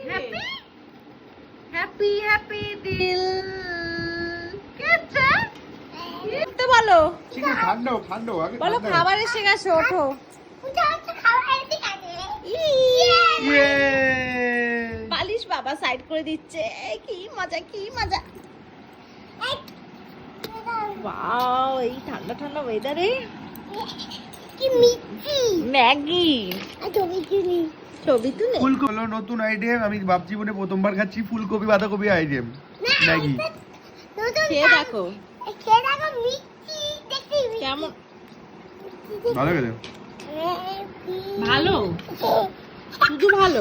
happy happy happy দিল কেটে তো বলো ঠিক আছে ঠান্ডা ঠান্ডা আগে বলো খাবার এসে গেছে ওঠো ইয়ে বালিশ বাবা সাইড করে দিচ্ছে কি মজা কি মজা ওয়াও এই ঠান্ডা ঠান্ডা ওয়েদারে কি মিষ্টি ম্যাগি ছবি তুলি ছবি তুলে ফুলকপি হলো নতুন আইটেম আমি ভাবছি জীবনে প্রথমবার খাচ্ছি ফুলকপি বাঁধাকপি আইটেম ম্যাগি খেয়ে দেখো খেয়ে দেখো মিষ্টি দেখি কেমন ভালো গেছে ভালো শুধু ভালো